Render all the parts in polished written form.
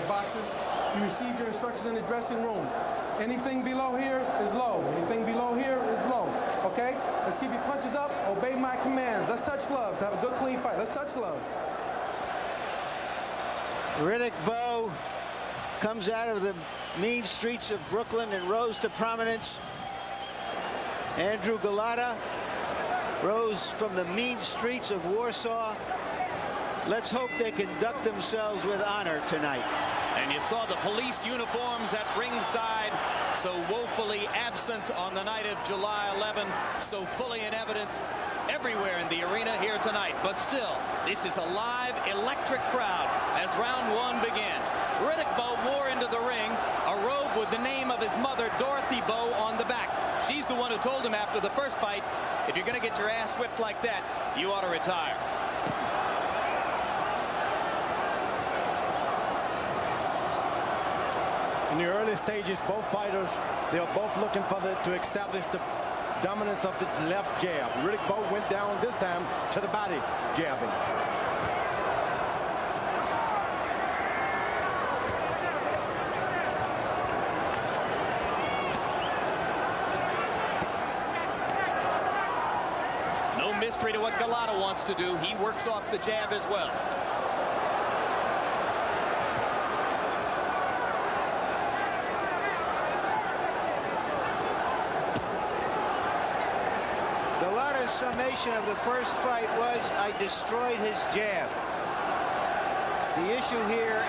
boxers. You received your instructions in the dressing room. Anything below here is low. Anything below here is low. Okay? Let's keep your punches up. Obey my commands. Let's touch gloves. Have a good, clean fight. Let's touch gloves. Riddick Bowe comes out of the mean streets of Brooklyn and rose to prominence. Andrew Golota rose from the mean streets of Warsaw. Let's hope they conduct themselves with honor tonight. And you saw the police uniforms at ringside, so woefully absent on the night of July 11, so fully in evidence everywhere in the arena here tonight. But still, this is a live, electric crowd as round one begins. Riddick Bowe wore into the ring a robe with the name of his mother, Dorothy Bowe, on the back. She's the one who told him after the first fight, if you're going to get your ass whipped like that, you ought to retire. In the early stages, both fighters, they are both looking for to establish the dominance of the left jab. Riddick Bowe went down this time to the body jabbing. No mystery to what Golota wants to do. He works off the jab as well. Golota's summation of the first fight was, I destroyed his jab. The issue here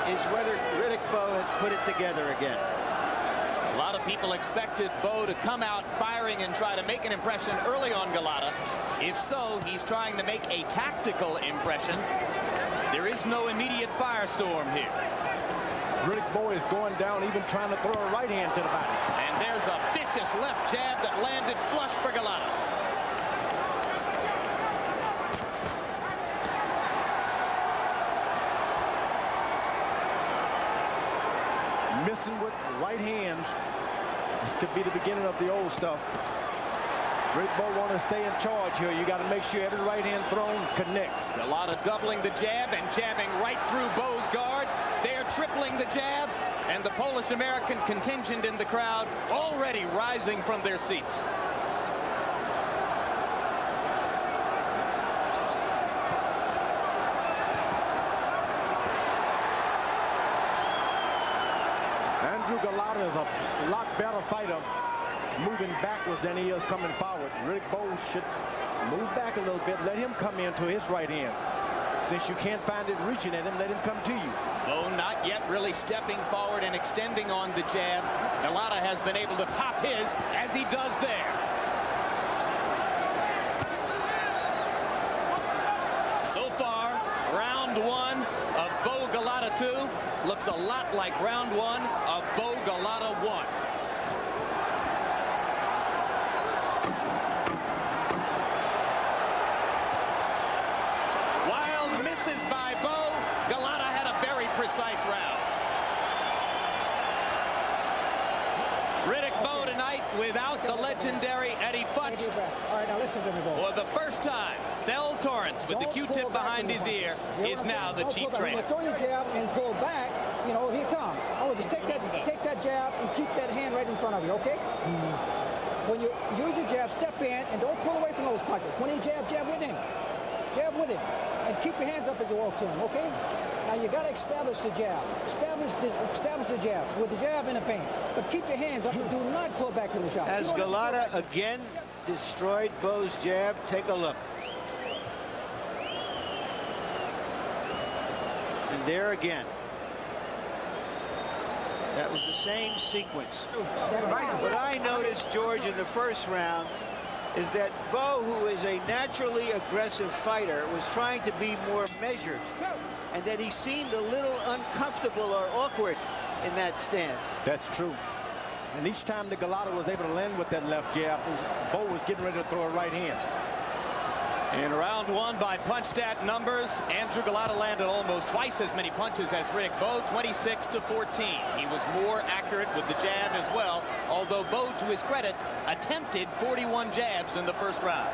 is whether Riddick Bowe has put it together again. A lot of people expected Bowe to come out firing and try to make an impression early on Golota. If so, he's trying to make a tactical impression. There is no immediate firestorm here. Riddick Bowe is going down, even trying to throw a right hand to the body. And there's a vicious left jab that landed flush for Golota. Missing with right hands. This could be the beginning of the old stuff. Riddick Bowe want to stay in charge here. You got to make sure every right hand thrown connects. Golota doubling the jab and jabbing right through Bowe's guard. They're tripling the jab, and the Polish-American contingent in the crowd already rising from their seats. Andrew Golota is a lot better fighter moving backwards than he is coming forward. Riddick Bowe should move back a little bit. Let him come into his right hand. Since you can't find it reaching at him, let him come to you. Bowe not yet really stepping forward and extending on the jab. Golota has been able to pop his as he does there. So far, round one of Bowe Golota II looks a lot like round one of Bowe Golota I. Misses by Bowe. Golota had a very precise round. Riddick Bowe tonight without the legendary Eddie Futch. All right, now listen to me, Bowe. For the first time, Thel Torrance with the Q-tip behind his ear is now the chief trainer. Throw your jab and go back. You know, here come. Oh, just take that jab and keep that hand right in front of you, okay? When you use your jab, step in and don't pull away from those punches. When he jab with him. Jab with him. And keep your hands up as you walk to him, okay? Now you got to establish the jab. Establish the jab with the jab in the paint. But keep your hands up and do not pull back from the shot. Has Golota again destroyed Bowe's jab? Take a look. And there again. That was the same sequence. What I noticed, George, in the first round is that Bowe, who is a naturally aggressive fighter, was trying to be more measured, and that he seemed a little uncomfortable or awkward in that stance. That's true. And each time that Golota was able to land with that left jab, Bowe was getting ready to throw a right hand. In round one, by punch stat numbers, Andrew Golota landed almost twice as many punches as Riddick Bowe, 26-14. He was more accurate with the jab as well, although Bowe, to his credit, attempted 41 jabs in the first round.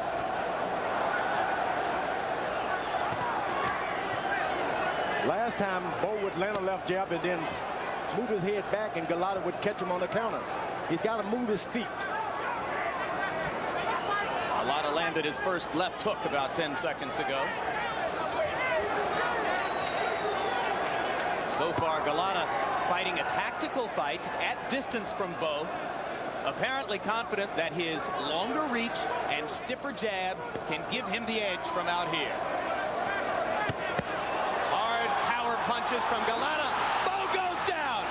Last time, Bowe would land a left jab and then move his head back, and Golota would catch him on the counter. He's got to move his feet. Golota landed his first left hook about 10 seconds ago. So far, Golota fighting a tactical fight at distance from Bowe. Apparently confident that his longer reach and stiffer jab can give him the edge from out here. Hard power punches from Golota. Bowe goes down.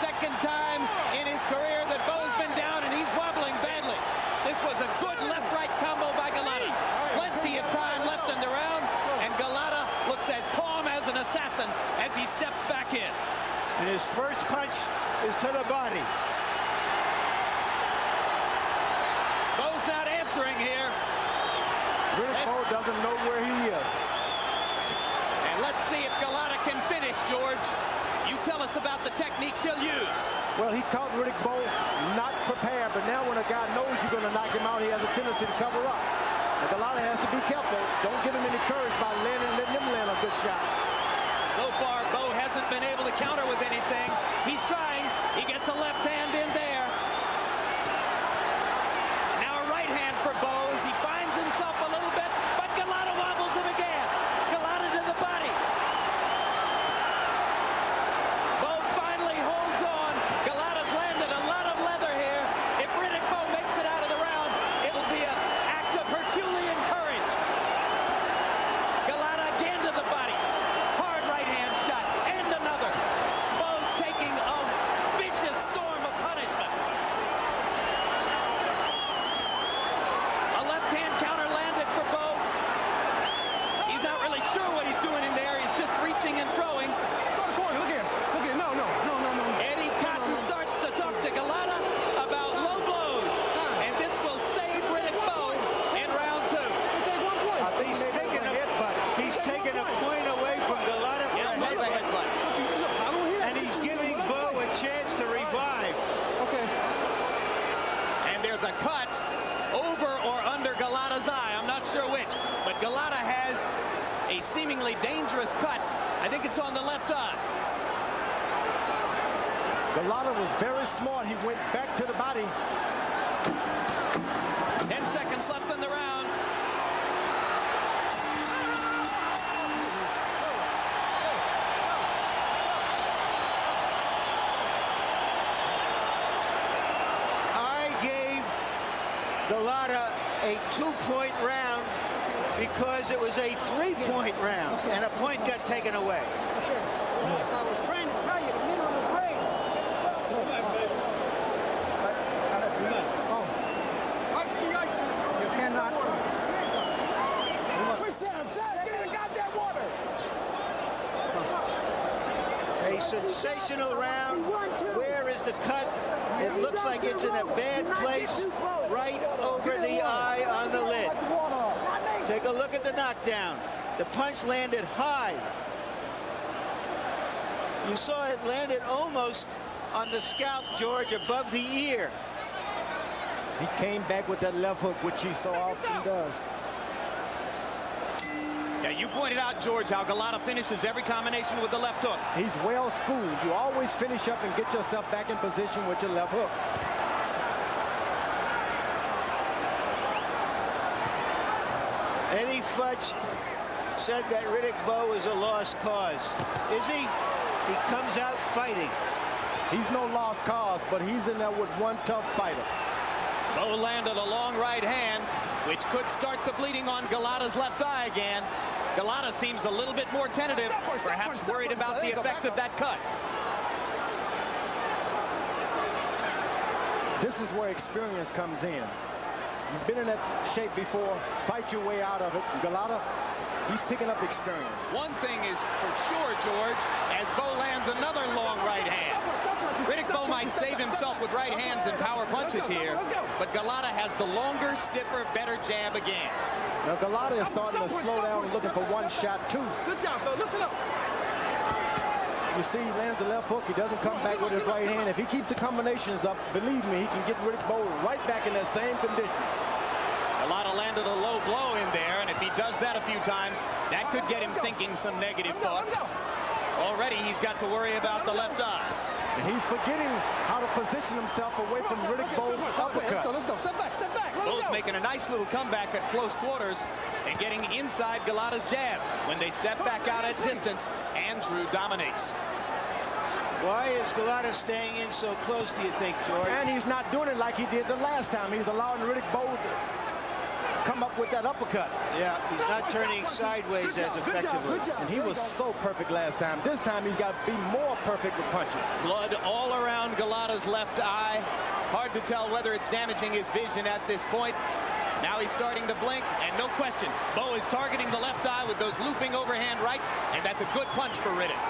Second time in his career that Bowe's been down, and he's wobbling badly. This was a good left-right combo by Golota. Plenty of time left in the round, and Golota looks as calm as an assassin as he steps back in. And his first punch is to the body. Bowe's not answering here. Riddick Bowe doesn't know where he is. And let's see if Golota can finish, George. You tell us about the techniques he'll use. Well, he caught Riddick Bowe not prepared, but now when a guy knows you're going to knock him out, he has a tendency to cover up. And Golota has to be careful. Don't give him any courage by letting him land a good shot. So far, Bowe hasn't been able to counter with anything. He's trying. He gets a left hand in there. Now a right hand for Bowe as he finds himself a little bit, but Golota wobbles him again. Golota to the body. Bowe finally holds on. Golota's landed a lot of leather here. If Riddick Bowe makes it out of the round, it'll be an act of Herculean courage. Golota again to the body. Hard right hand shot and another. Bowe's taking a vicious storm of punishment. A left hand counter landed for Bowe. He's not really sure what he's doing in there. He's just reaching and throwing. Go to the corner. Look here. Look here. No. Eddie Cotton starts to talk to Golota about low blows, and this will save Riddick Bowe in round 2. Take 1 point. I think He's taken a point away from Golota for Yeah, a it was a headbutt. headbutt. I don't hear And he's giving Bowe a chance to revive. Okay. And there's a cut over or under Golota's eye. I'm not sure which, but Golota has a seemingly dangerous cut. I think it's on the left eye. Golota was very smart. He went back to the body. 10 seconds left in the round. I gave Golota a 2-point round because it was a 3-point round, and a point got taken away. I was trying to tell you the middle of the break. You cannot. A sensational round. Where is the cut? It looks like it's in a bad place, right over the eye on the lid. Take a look at the knockdown. The punch landed high. You saw it landed almost on the scalp, George, above the ear. He came back with that left hook, which he so often does. Yeah, you pointed out, George, how Golota finishes every combination with the left hook. He's well schooled. You always finish up and get yourself back in position with your left hook. Eddie Futch said that Riddick Bowe is a lost cause. Is he? He comes out fighting. He's no lost cause, but he's in there with one tough fighter. Bowe landed a long right hand, which could start the bleeding on Golota's left eye again. Golota seems a little bit more tentative, perhaps worried about the effect of that cut. This is where experience comes in. You've been in that shape before. Fight your way out of it. Golota, he's picking up experience. One thing is for sure, George, as Bowe lands another long right hand. Riddick Bowe might save himself with right hands and power punches here, but Golota has the longer, stiffer, better jab again. Now Golota is starting to slow down and looking for one shot, too. Good job, Phil. Listen up. You see, he lands the left hook. He doesn't come back with his right hand. If he keeps the combinations up, believe me, he can get Riddick Bowe right back in that same condition. Golota landed a low blow in there, and if he does that a few times, that could get him thinking some negative thoughts. Already he's got to worry about the left eye. And he's forgetting how to position himself away from Riddick Bowe's uppercut. Let's go. Step back. Bowe's making a nice little comeback at close quarters and getting inside Golotah's jab. When they step back out at distance, Andrew dominates. Why is Golota staying in so close, do you think, George? And he's not doing it like he did the last time. He's allowing Riddick Bowe to come up with that uppercut. Yeah, he's not turning sideways as effectively. And he was so perfect last time. This time he's got to be more perfect with punches. Blood all around Golotah's left eye. Hard to tell whether it's damaging his vision at this point. Now he's starting to blink, and no question, Bowe is targeting the left eye with those looping overhand rights, and that's a good punch for Riddick.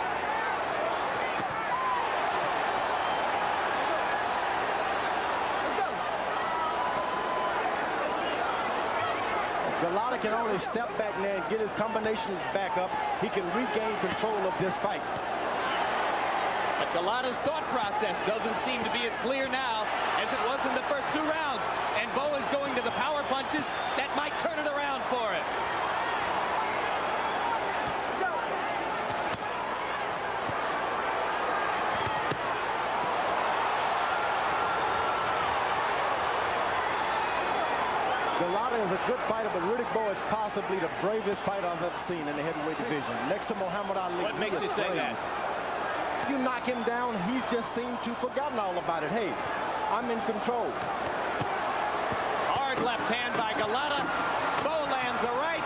Golota can only step back there and get his combinations back up. He can regain control of this fight. But Golotah's thought process doesn't seem to be as clear now as it was in the first 2 rounds. And Bowe is going to the power punches that might turn it around for him. Golota is a good fighter, but Riddick Bowe is possibly the bravest fighter I've ever seen in the heavyweight division. Next to Muhammad Ali. What makes you say that? You knock him down, he's just seemed to forgotten all about it. Hey, I'm in control. Hard left hand by Golota. Bowe lands a right.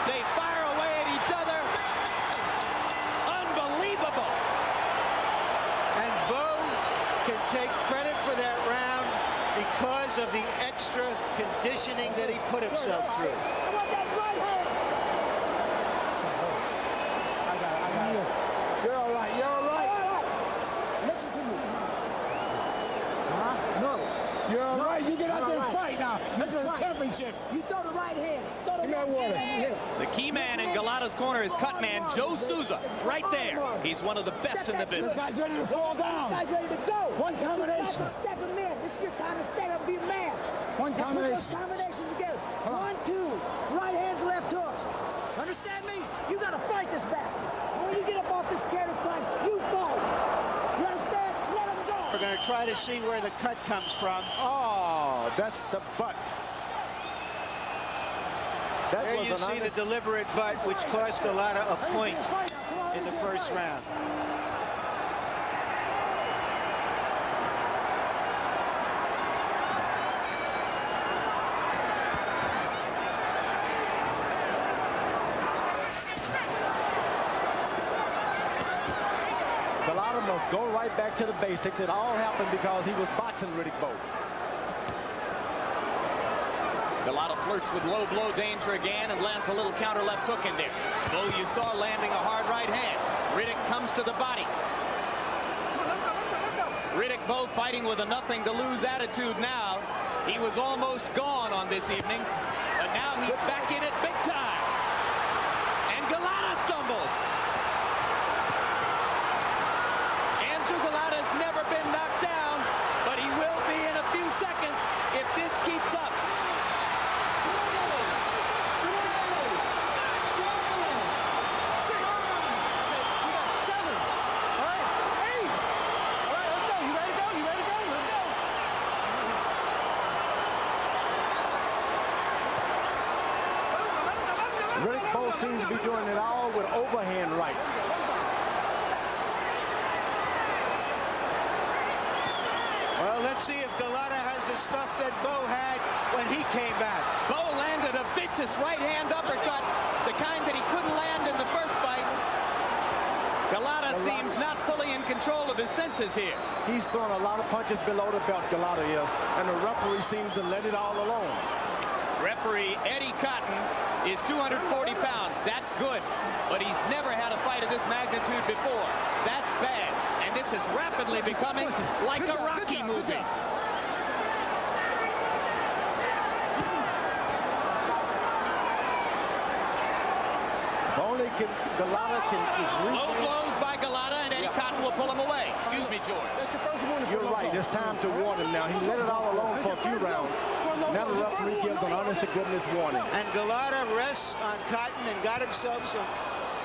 They fire away at each other. Unbelievable. And Bowe can take credit for that round because of the extra conditioning that he put himself through. I want that right hand. I got it. You're all right. Listen to me. Huh? No. You're all right. You get out there and fight now. This is a championship. You throw the right hand. Give me that water. The key man in Golotah's corner is cut man Joe Souza, right there. He's one of the best in the This business. guy's ready to fall This down. guy's ready to go. One combination. You got to step him in. This is your time to step up and be a man. One Let's put those combination. combinations together. 1, 2s. Right hands, left hooks. Understand me? You got to fight this bastard. When you get up off this chair this time, you fight. You understand? Let him go. We're going to try to see where the cut comes from. Oh, that's the butt. That There was you an see the honest- deliberate butt, which cost Golota a point in the first round. Golota must go right back to the basics. It all happened because he was boxing Riddick Bowe. Golota flirts with low blow danger again and lands a little counter left hook in there. Bowe, you saw landing a hard right hand. Riddick comes to the body. Riddick Bowe fighting with a nothing to lose attitude now. He was almost gone on this evening, but now he's back in it big time. And Golota stumbles. Andrew Golota's never been knocked down, but he will be in a few seconds if this keeps up. Riddick Bowe seems to be doing it all with overhand rights. Well, let's see if Golota has the stuff that Bowe had when he came back. Bowe landed a vicious right-hand uppercut, the kind that he couldn't land in the first fight. Golota seems not fully in control of his senses here. He's throwing a lot of punches below the belt, Golota is, and the referee seems to let it all alone. Referee Eddie Cotton is 240 pounds. That's good, but he's never had a fight of this magnitude before. That's bad, and this is rapidly becoming like a Rocky movie. Only Golota is Low blows by Golota, and Eddie Cotton will pull him away. Excuse me, George. That's your first warning. You're right. It's time to warn him now. He let it all alone for a few rounds. Now the referee gives an honest-to-goodness warning. And Golota rests on Cotton and got himself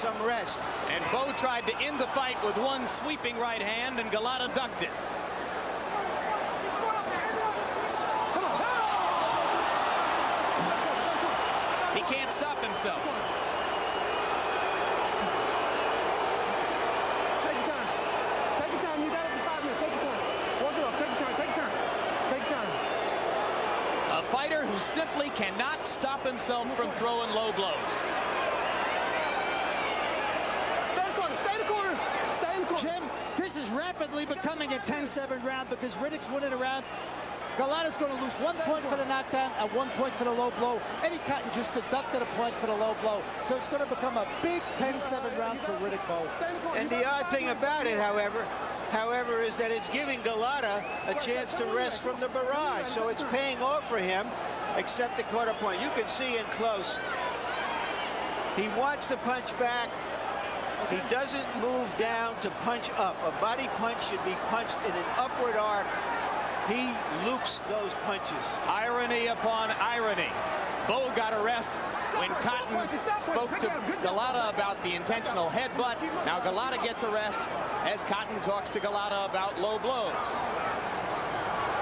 some rest. And Bowe tried to end the fight with one sweeping right hand, and Golota ducked it. He can't stop himself. Take your time. Take your time. You got it for 5 minutes. Take your time. Walk it off. Take your time. Take your time. Take your time. A fighter who simply cannot stop himself from throwing low blows. Stay in the corner. Stay in the corner. Stay in the corner. Jim, this is rapidly becoming a 10-7 round because Riddick's winning a round. Golota's going to lose 1 point for the knockdown and 1 point for the low blow. Eddie Cotton just deducted a point for the low blow. So it's going to become a big 10-7 round for Riddick Bowe. And the odd thing about it, however, is that it's giving Golota a chance to rest from the barrage. So it's paying off for him, except the quarter point. You can see in close. He wants to punch back. He doesn't move down to punch up. A body punch should be punched in an upward arc. He loops those punches. Irony upon irony. Bowe got a rest when Cotton spoke to Golota about the intentional headbutt. Now Golota gets a rest as Cotton talks to Golota about low blows.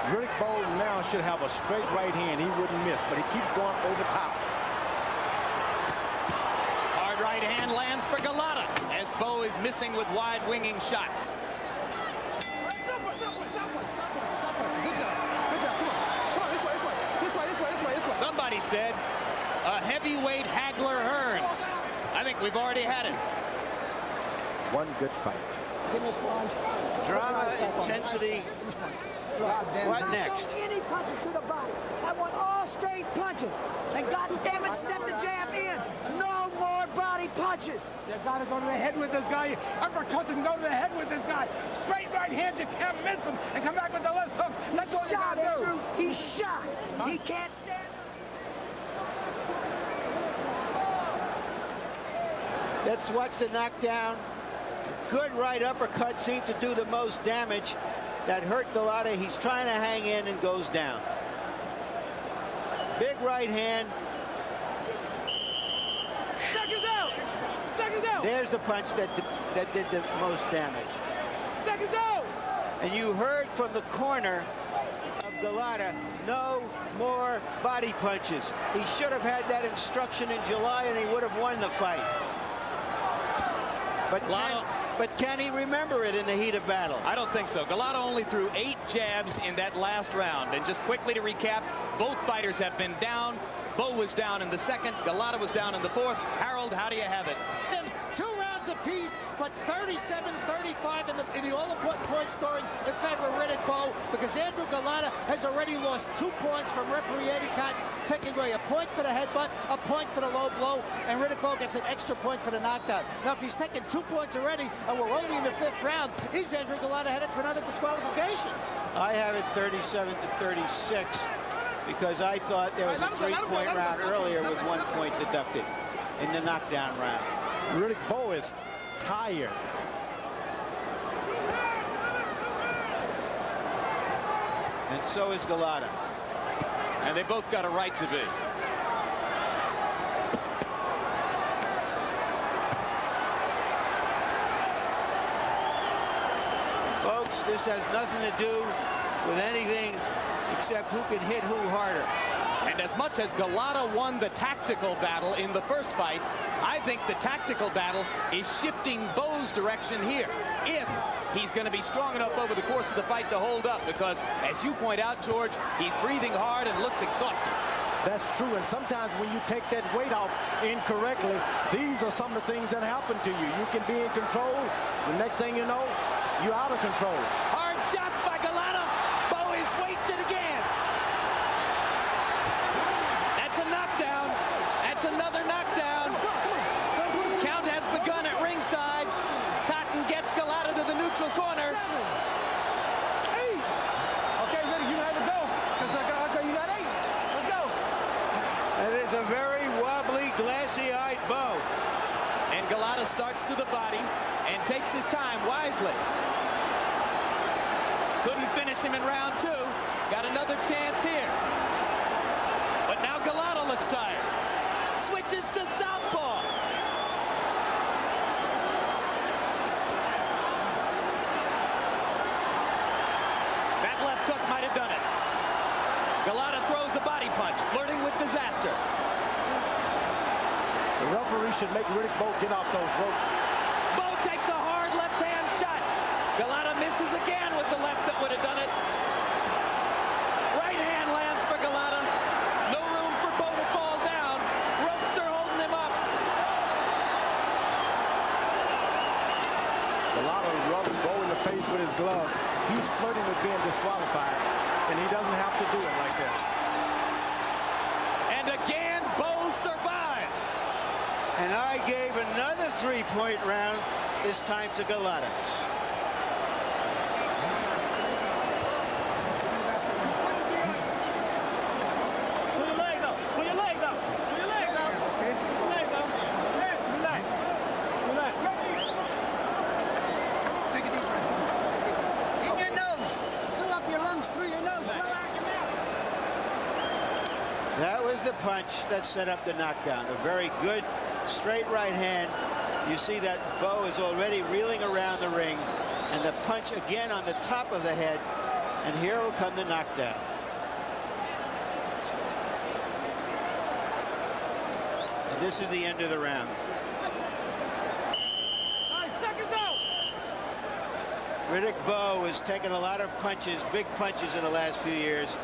Riddick Bowe now should have a straight right hand. He wouldn't miss, but he keeps going over top. Hard right hand lands for Golota as Bowe is missing with wide winging shots. Somebody said a heavyweight haggler Hearns. I think we've already had it. One good fight. Give me a sponge. Drama, intensity. What next? Any punches to the body. I want all straight punches. And God damn it, step the jab in. No more body punches. You got to go to the head with this guy. Uppercuts and go to the head with this guy. Straight right hand, you can't miss him. And come back with the left hook. That's all you got to do. He's shot. He can't stand. Let's watch the knockdown. Good right uppercut seemed to do the most damage. That hurt Golota. He's trying to hang in and goes down. Big right hand. Seconds out. Seconds out. There's the punch that did the most damage. Seconds out. And you heard from the corner of Golota, no more body punches. He should have had that instruction in July and he would have won the fight. But can he remember it in the heat of battle? I don't think so. Golota only threw 8 jabs in that last round. And just quickly to recap, both fighters have been down. Bowe was down in the second. Golota was down in the fourth. Harold, how do you have it? 2 rounds apiece, but 37-35 in the all-important point scoring in favor of Riddick Bowe because Andrew Golota has already lost 2 points from referee Eddie Cotton, taking away a point for the headbutt, a point for the low blow, and Riddick Bowe gets an extra point for the knockdown. Now, if he's taken 2 points already, and we're only in the 5th round, is Andrew Golota headed for another disqualification? I have it 37-36 because I thought there was a 3-point round earlier with 1 point deducted in the knockdown round. Riddick Bowe is tired. And so is Golota. And they both got a right to be. Folks, this has nothing to do with anything except who can hit who harder. And as much as Golota won the tactical battle in the first fight, I think the tactical battle is shifting Bowe's direction here. If he's going to be strong enough over the course of the fight to hold up, because as you point out, George, he's breathing hard and looks exhausted. That's true, and sometimes when you take that weight off incorrectly, these are some of the things that happen to you. You can be in control, the next thing you know, you're out of control. Hard shots by Golota. Bowe is wasted again. That's a knockdown. That's another knockdown. Count has begun at ringside. Cotton gets Golota to the neutral corner. Hey! Okay, Riddick, you have to go. Okay, you got 8. Let's go. That is a very wobbly, glassy-eyed Bowe. And Golota starts to the body and takes his time wisely. Couldn't finish him in round 2. Got another chance here. looks tired. Switches to southpaw. That left hook might have done it. Golota throws a body punch, flirting with disaster. The referee should make Riddick Bowe get off those ropes. Bowe takes a hard left-hand shot. Golota misses again with the left that would have done it. Right hand lands for Golota. No room for Bowe to fall down. Ropes are holding him up. Golota rubs Bowe in the face with his gloves. He's flirting with being disqualified, and he doesn't have to do it like that. And again, Bowe survives. And I gave another 3-point round, this time to Golota. Pull your leg up. Pull your leg up. Pull your leg up. Okay. Pull your leg up. Relax. Relax. Take a deep breath. In your nose. Fill up your lungs through your nose. Blow out your mouth. That was the punch that set up the knockdown. A very good straight right hand. You see that Bowe is already reeling around the ring, and the punch again on the top of the head, and here will come the knockdown. And this is the end of the round. 9 seconds out. Riddick Bowe has taken a lot of punches, big punches in the last few years.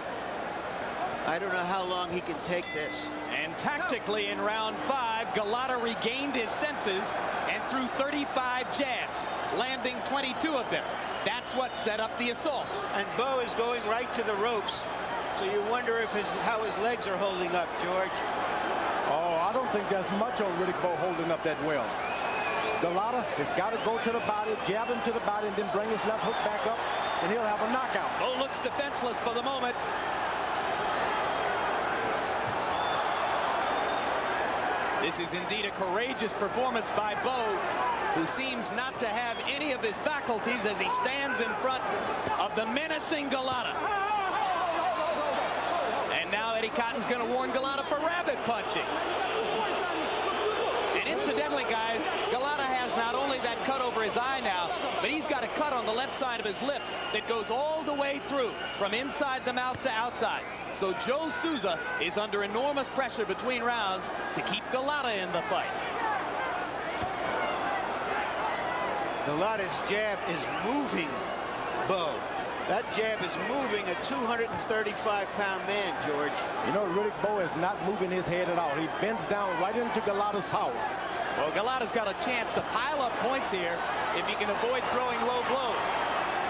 I don't know how long he can take this. And tactically in round 5, Golota regained his senses and threw 35 jabs, landing 22 of them. That's what set up the assault. And Bowe is going right to the ropes, so you wonder if how his legs are holding up, George. Oh, I don't think there's much on Riddick Bowe holding up that well. Golota has got to go to the body, jab him to the body, and then bring his left hook back up, and he'll have a knockout. Bowe looks defenseless for the moment. This is indeed a courageous performance by Bowe, who seems not to have any of his faculties as he stands in front of the menacing Golota. And now Eddie Cotton's going to warn Golota for rabbit punching. And incidentally, guys, Golota has not only that cut over his eye now, but he's got a cut on the left side of his lip that goes all the way through, from inside the mouth to outside. So Joe Souza is under enormous pressure between rounds to keep Golota in the fight. Golota's jab is moving Bowe. That jab is moving a 235-pound man, George. You know, Riddick Bowe is not moving his head at all. He bends down right into Golota's power. Well, Golota's got a chance to pile up points here if he can avoid throwing low blows.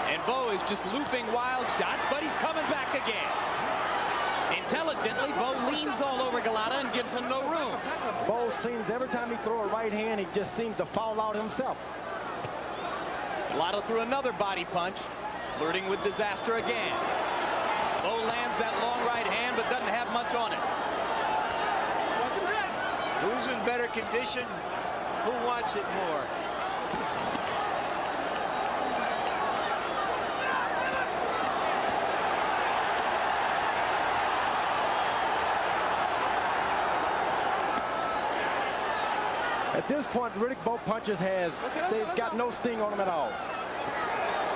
And Bowe is just looping wild shots, but he's coming back again. Intelligently, Bowe leans all over Golota and gives him no room. Bowe seems, every time he throws a right hand, he just seems to fall out himself. Golota threw another body punch, flirting with disaster again. Bowe lands that long right hand, but doesn't have much on it. Who's in better condition? Who wants it more? At this point, Riddick Bowe punches they've got no sting on him at all.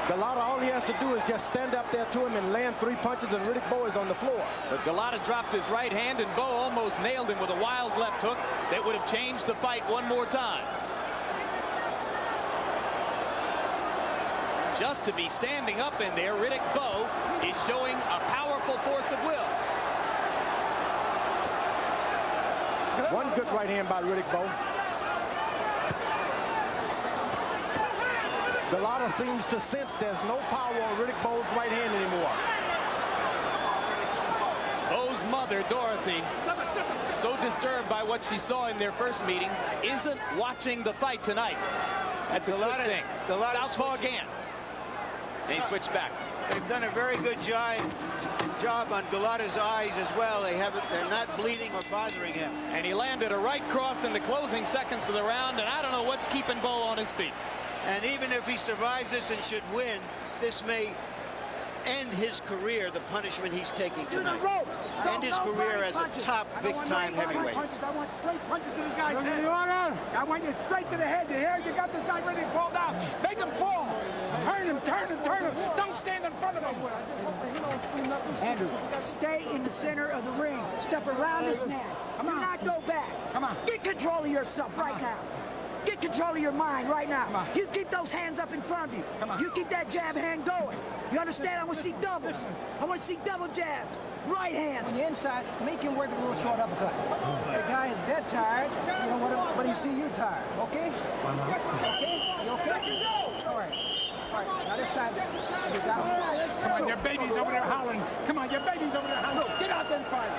Golota, all he has to do is just stand up there to him and land 3 punches, and Riddick Bowe is on the floor. But Golota dropped his right hand, and Bowe almost nailed him with a wild left hook that would have changed the fight one more time. Just to be standing up in there, Riddick Bowe is showing a powerful force of will. One good right hand by Riddick Bowe. Golota seems to sense there's no power on Riddick Bowe's right hand anymore. Bowe's mother, Dorothy, so disturbed by what she saw in their first meeting, isn't watching the fight tonight. That's a good thing. Southpaw again. They switch back. They've done a very good job on Golota's eyes as well. They're not bleeding or bothering him. And he landed a right cross in the closing seconds of the round, and I don't know what's keeping Bowe on his feet. And even if he survives this and should win, this may end his career, the punishment he's taking tonight. To the rope! end his career as a top big-time heavyweight. I want straight punches to this guy's head. I want you straight to the head. You hear? You got this guy ready to fall down. Make him fall. Turn him, turn him, turn him. Don't stand in front of him. Andrew, stay in the center of the ring. Step around this man. Do not go back. Come on. Get control of yourself right now. Get control of your mind right now. You keep those hands up in front of you. You keep that jab hand going. You understand? I want to see doubles. I want to see double jabs. Right hand. When you're inside, make him work a little short uppercut. The guy is dead tired. You know, but he see you tired. Okay? Okay? You okay? All right. All right. Now this time, you got him. Come on, your baby's over there howling. Come on, your baby's over there howling. Get out there and fight.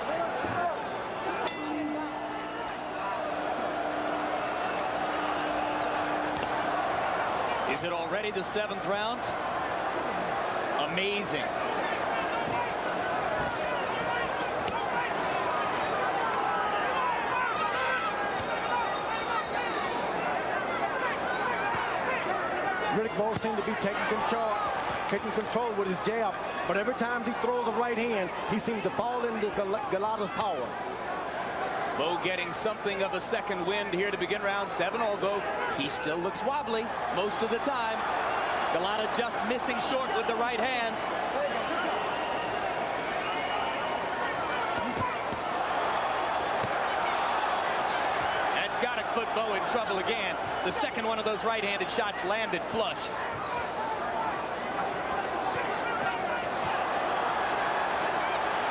Is it already the 7th round? Amazing. Riddick Bowe seemed to be taking control with his jab, but every time he throws a right hand, he seems to fall into Golotah's power. Bowe getting something of a second wind here to begin round 7, although he still looks wobbly most of the time. Golota just missing short with the right hand. That's got to put Bowe in trouble again. The second one of those right-handed shots landed flush.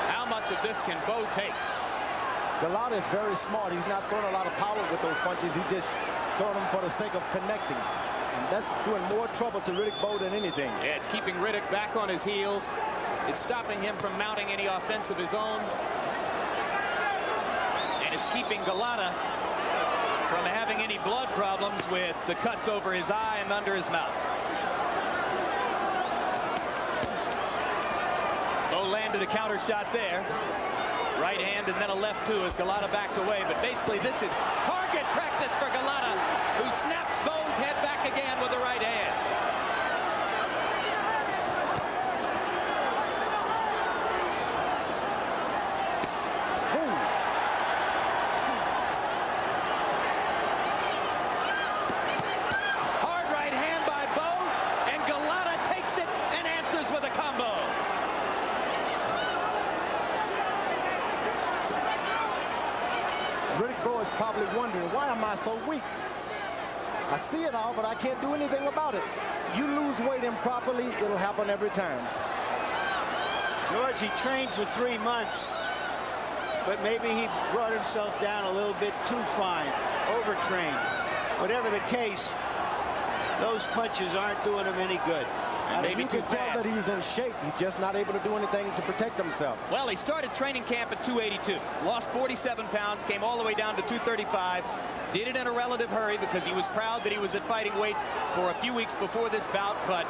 How much of this can Bowe take? Golota is very smart. He's not throwing a lot of power with those punches. He's just throwing them for the sake of connecting. And that's doing more trouble to Riddick Bowe than anything. Yeah, it's keeping Riddick back on his heels. It's stopping him from mounting any offense of his own. And it's keeping Golota from having any blood problems with the cuts over his eye and under his mouth. Bowe landed a counter shot there. Right hand and then a left too as Golota backed away. But basically this is target practice for Golota, who snaps Bowe's head back again with the right hand. Hard right hand by Bowe, and Golota takes it and answers with a combo. Riddick Bowe is probably wondering, why am I so weak? I see it all, but I can't do anything about it. You lose weight improperly, it'll happen every time. George, he trained for 3 months, but maybe he brought himself down a little bit too fine, overtrained. Whatever the case, those punches aren't doing him any good. And maybe you too can tell fast. that he's in shape. He's just not able to do anything to protect himself. Well, he started training camp at 282, lost 47 pounds, came all the way down to 235, did it in a relative hurry because he was proud that he was at fighting weight for a few weeks before this bout. But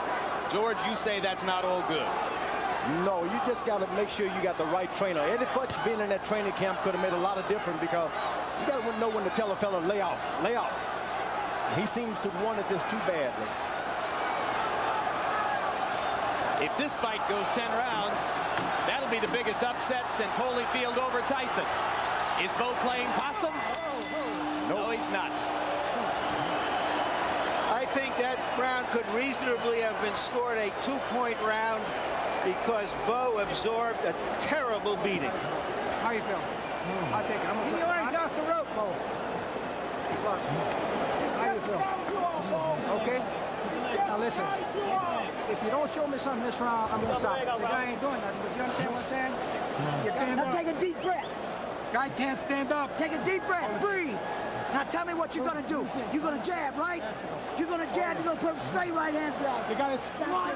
George, you say that's not all good. No, you just got to make sure you got the right trainer. Eddie Futch being in that training camp could have made a lot of difference, because you got to know when to tell a fella, lay off, lay off. He seems to have wanted this too badly. If this fight goes 10 rounds, that'll be the biggest upset since Holyfield over Tyson. Is Bowe playing possum? No, he's not. I think that round could reasonably have been scored a 2-point round because Bowe absorbed a terrible beating. How you feel? I'll take it. I'm gonna He's off the rope, Bowe. How you feel? Okay? Now listen. If you don't show me something this round, I'm gonna stop. The guy ain't doing nothing, but you understand what I'm saying? You got, now take a deep breath. Guy can't stand up. Take a deep breath. Breathe. Now tell me what you're gonna do. You're gonna jab, right? You're gonna jab. You're gonna put straight right hands behind. You gotta stop.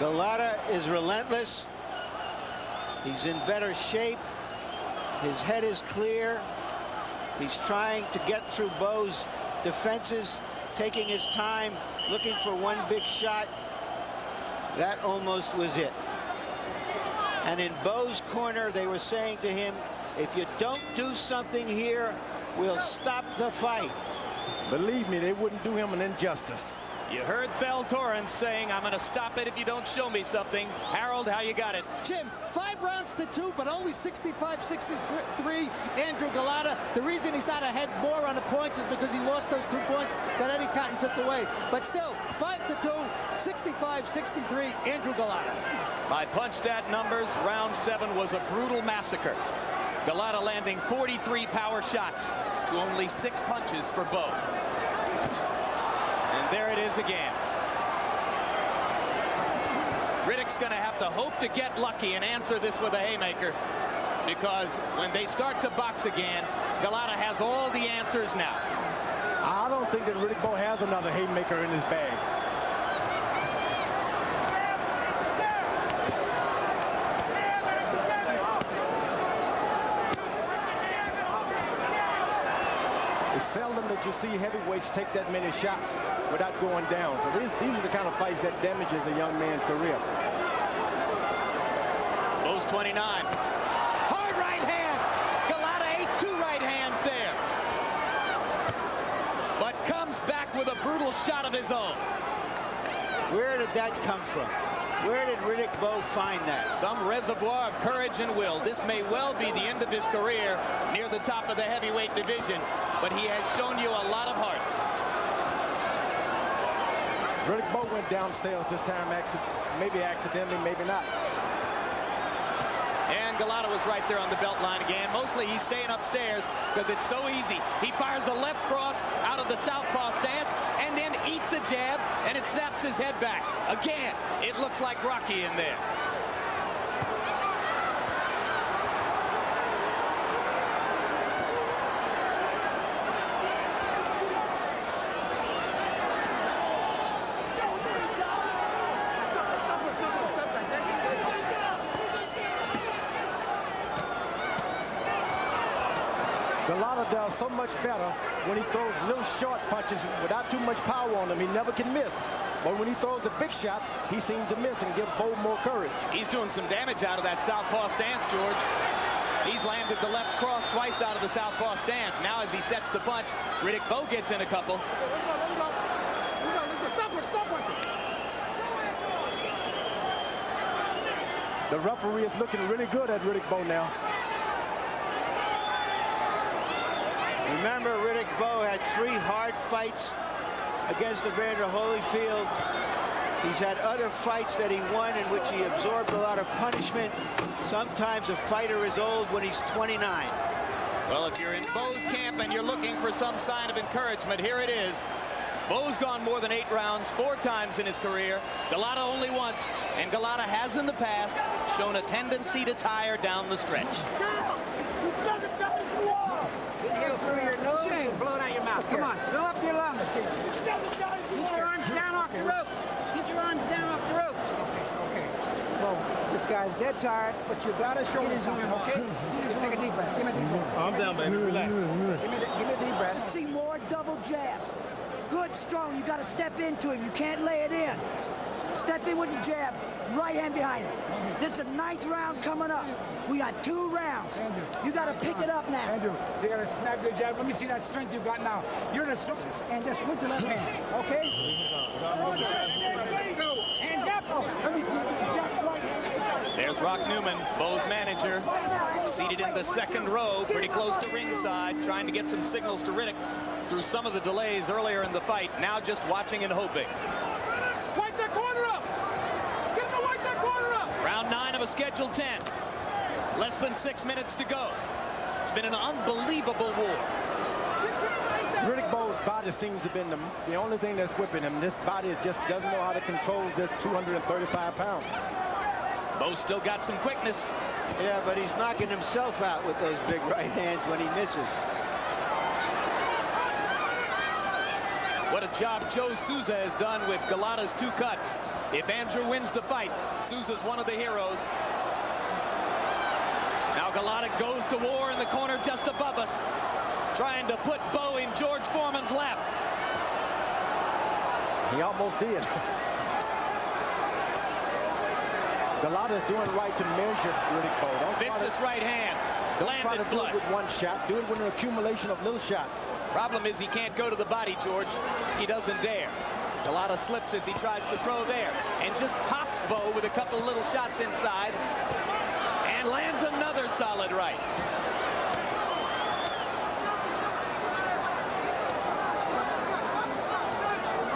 Golota is relentless. He's in better shape. His head is clear. He's trying to get through Bowe's defenses, taking his time, looking for one big shot. That almost was it. And in Bowe's corner, they were saying to him, if you don't do something here, we'll stop the fight. Believe me, they wouldn't do him an injustice. You heard Bell Torrance saying, I'm going to stop it if you don't show me something. Harold, how you got it? Jim, 5 rounds to 2, but only 65-63, Andrew Golota. The reason he's not ahead more on the points is because he lost those 2 points that Eddie Cotton took away. But still, 5-2, 65-63, Andrew Golota. By punch stat numbers, round 7 was a brutal massacre. Golota landing 43 power shots to only 6 punches for Bowe. And there it is again. Riddick's going to have to hope to get lucky and answer this with a haymaker, because when they start to box again, Golota has all the answers now. I don't think that Riddick Bowe has another haymaker in his bag. It's seldom that you see heavyweights take that many shots without going down. So these are the kind of fights that damages a young man's career. Bowe's 29. Hard right hand. Golota ate 2 right hands there. But comes back with a brutal shot of his own. Where did that come from? Where did Riddick Bowe find that? Some reservoir of courage and will. This may well be the end of his career near the top of the heavyweight division, but he has shown you a lot of heart. Riddick Bowe went downstairs this time, maybe accidentally, maybe not. And Golota was right there on the belt line again. Mostly he's staying upstairs because it's so easy. He fires a left cross out of the southpaw stance and then eats a jab, and it snaps his head back. Again, it looks like Rocky in there. Golota does so much better when he throws little short punches without too much power on them. He never can miss. But when he throws the big shots, he seems to miss and give Bowe more courage. He's doing some damage out of that southpaw stance, George. He's landed the left cross twice out of the southpaw stance. Now as he sets the punch, Riddick Bowe gets in a couple. The referee is looking really good at Riddick Bowe now. Remember, Riddick Bowe had 3 hard fights against Evander Holyfield. He's had other fights that he won in which he absorbed a lot of punishment. Sometimes a fighter is old when he's 29. Well, if you're in Bowe's camp and you're looking for some sign of encouragement, here it is. Bowe's gone more than 8 rounds 4 times in his career. Golota only once, and Golota has in the past shown a tendency to tire down the stretch. Inhale through your nose and blow it out your mouth. Come on, fill up your lungs. Get your arms down off the rope. Get your arms down off the rope. Okay. Well, this guy's dead tired, but you gotta show me something, okay? You take a deep breath. Give me a deep breath. I'm down, baby. Relax. Give me a deep breath. See more double jabs. Good, strong. You got to step into him. You can't lay it in. Step in with the jab. Right hand behind it. This is the 9th round coming up. We got 2 rounds. You got to pick it up now. Andrew, you got to snap your jab. Let me see that strength you got now. You're the... And just with the left hand, okay? Let's go. Hands up. Let me see the jab right hand. There's Rock Newman, Bowe's manager, seated in the 2nd row, pretty close to ringside, trying to get some signals to Riddick through some of the delays earlier in the fight. Now just watching and hoping. Wipe that corner up. Get him to wipe that corner up. Round 9 of a scheduled 10. Less than 6 minutes to go. It's been an unbelievable war. Riddick Bowe's body seems to have been the only thing that's whipping him. This body just doesn't know how to control this 235 pounds. Bowe still got some quickness. Yeah, but he's knocking himself out with those big right hands when he misses. What a job Joe Souza has done with Golota's 2 cuts. If Andrew wins the fight, Souza's one of the heroes. Now Golota goes to war in the corner just above us, trying to put Bowe in George Foreman's lap. He almost did. Golota's doing right to measure Riddick Bowe. Vicious right hand. Don't try to Landed do blood. it with one shot. Do it with an accumulation of little shots. Problem is he can't go to the body, George. He doesn't dare. Golota slips as he tries to throw there and just pops Bowe with a couple little shots inside and lands another solid right.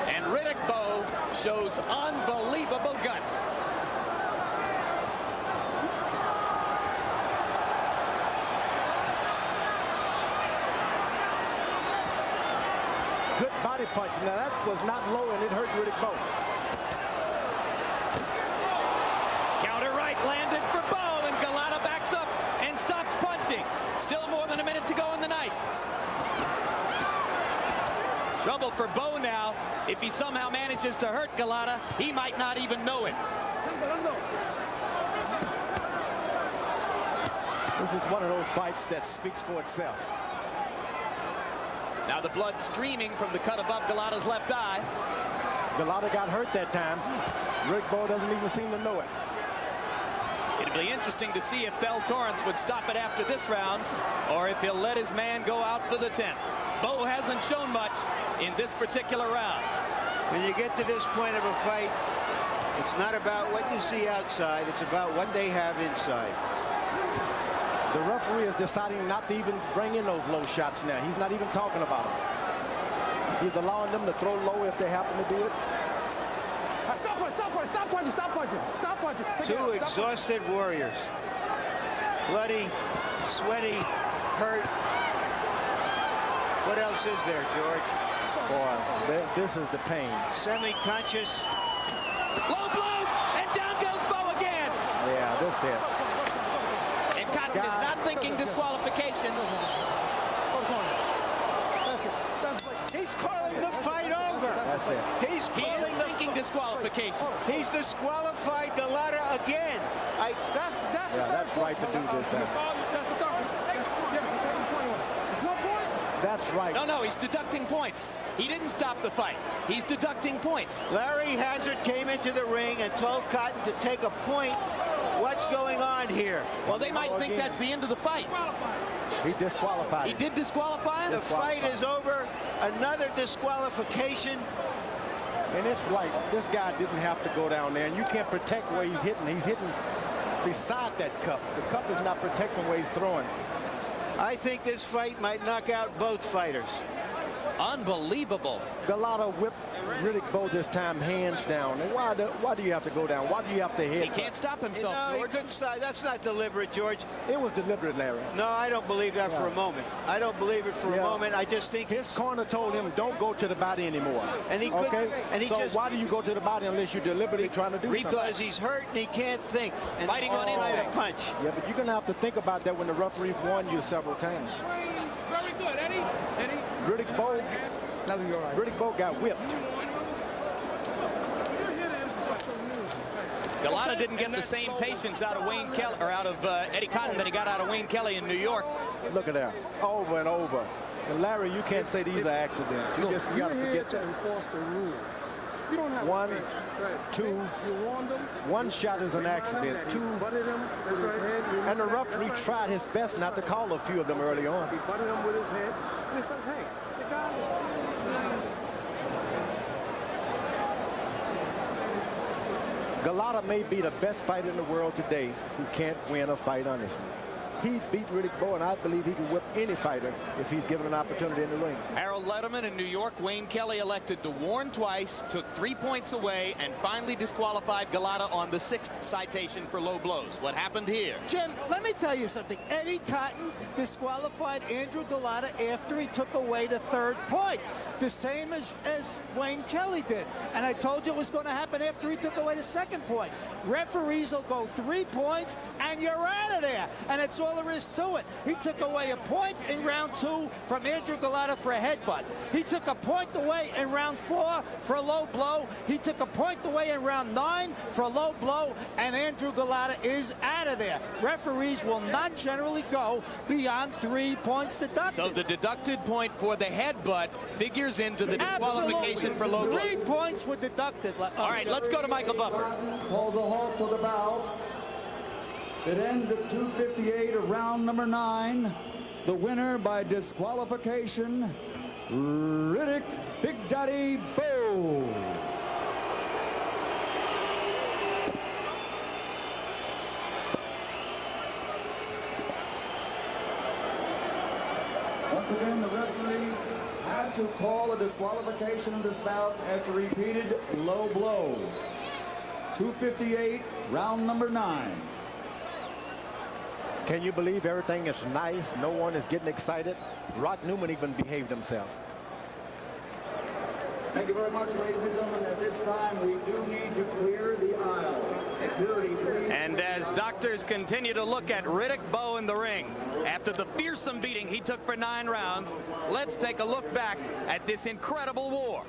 And Riddick Bowe shows unbelievable guts. Good body punch. Now that was not low and it hurt Riddick Bowe. Counter right landed for Bowe, and Golota backs up and stops punching. Still more than a minute to go in the ninth. Trouble for Bowe now. If he somehow manages to hurt Golota, he might not even know it. This is one of those fights that speaks for itself. Now the blood streaming from the cut above Golota's left eye. Golota got hurt that time. Riddick Bowe doesn't even seem to know it. It'd be interesting to see if Bell Torrance would stop it after this round, or if he'll let his man go out for the 10th. Bowe hasn't shown much in this particular round. When you get to this point of a fight, it's not about what you see outside, it's about what they have inside. The referee is deciding not to even bring in those low shots now. He's not even talking about them. He's allowing them to throw low if they happen to do it. Stop punching, stop punching, stop punching, stop punching, stop punching. Two exhausted warriors. Bloody, sweaty, hurt. What else is there, George? Boy, this is the pain. Semi-conscious. Low blows, and down goes Bowe again. Yeah, that's it. And Cotton is not thinking disqualification. He's calling the fight over. That's it. He's calling the Thinking disqualification. He's disqualified Golota again. That's right to do this time. That's right. No, he's deducting points. He didn't stop the fight. He's deducting points. Larry Hazard came into the ring and told Cotton to take a point. What's going on here? Well, they might think that's the end of the fight. He disqualified He him. did disqualify him? The fight is over. Another disqualification. And it's right. This guy didn't have to go down there, and you can't protect where he's hitting. He's hitting beside that cup. The cup is not protecting where he's throwing. I think this fight might knock out both fighters. Unbelievable. Golota whipped Riddick Bowe this time hands down. And why do you have to go down? Why do you have to hit? He can't stop himself, No, he George. couldn't stop. That's not deliberate, George. It was deliberate, Larry. No, I don't believe that for a moment. I don't believe it for a moment. I just think his corner told him, don't go to the body anymore. And he okay? And he so just, why do you go to the body unless you're deliberately trying to do something? Because he's hurt and he can't think. And Fighting on instinct. Punch. Yeah, but you're going to have to think about that when the referee warned you several times. Very good, Eddie. Riddick Bowe got whipped. Golota didn't get the same patience out of Wayne Kelly, or out of Eddie Cotton, that he got out of Wayne Kelly in New York. Look at that, over and over. And Larry, you can't say these are accidents. You just got to forget that. Enforce the rules. You don't have One, right. two, You warned him. one shot is an accident. Two, Butted him with his head. and the referee tried his best not to call a few of them early on. He butted him with his head, and he says, hey, the guy was... Golota may be the best fighter in the world today who can't win a fight honestly. He beat Riddick Bowe, and I believe he can whip any fighter if he's given an opportunity in the ring. Harold Letterman in New York. Wayne Kelly elected to warn twice, took 3 points away, and finally disqualified Golota on the 6th citation for low blows. What happened here? Jim, let me tell you something. Eddie Cotton disqualified Andrew Golota after he took away the 3rd point. The same as Wayne Kelly did. And I told you it was going to happen after he took away the 2nd point. Referees will go 3 points, and you're out of there. And it's all there is to it. He took away a point in round 2 from Andrew Golota for a headbutt. He took a point away in round 4 for a low blow. He took a point away in round 9 for a low blow, and Andrew Golota is out of there. Referees will not generally go beyond 3 points deducted. So the deducted point for the headbutt figures into the disqualification for low blows. 3 points were deducted. All right, let's go to Michael Buffer. Calls a halt to the bout. It ends at 2:58 of round number 9. The winner by disqualification, Riddick Big Daddy Bowe. to call a disqualification in this bout after repeated low blows. 2:58, round number 9. Can you believe everything is nice? No one is getting excited. Rod Newman even behaved himself. Thank you very much, ladies and gentlemen. At this time, we do need to clear the aisle. Security, please. And as doctors continue to look at Riddick Bowe in the ring, after the fearsome beating he took for 9 rounds, let's take a look back at this incredible war.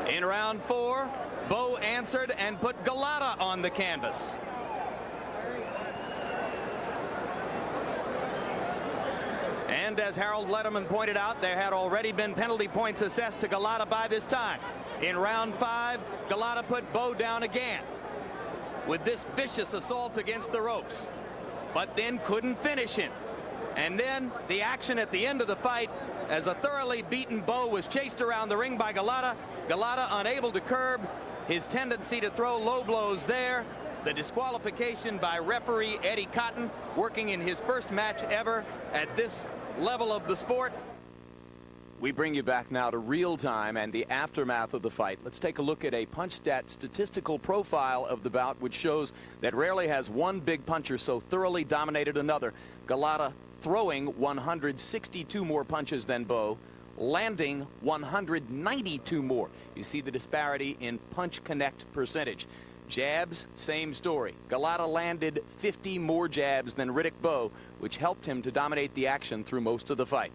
In round 4, Bowe answered and put Golota on the canvas. And as Harold Letterman pointed out, there had already been penalty points assessed to Golota by this time. In round 5, Golota put Bowe down again with this vicious assault against the ropes, but then couldn't finish him. And then the action at the end of the fight, as a thoroughly beaten Bowe was chased around the ring by Golota. Golota unable to curb his tendency to throw low blows there. The disqualification by referee Eddie Cotton, working in his first match ever at this level of the sport. We bring you back now to real time and the aftermath of the fight. Let's take a look at a punch stat statistical profile of the bout, which shows that rarely has one big puncher so thoroughly dominated another. Golota throwing 162 more punches than Bowe, landing 192 more. You see the disparity in punch connect percentage. Jabs, same story. Golota landed 50 more jabs than Riddick Bowe, which helped him to dominate the action through most of the fight.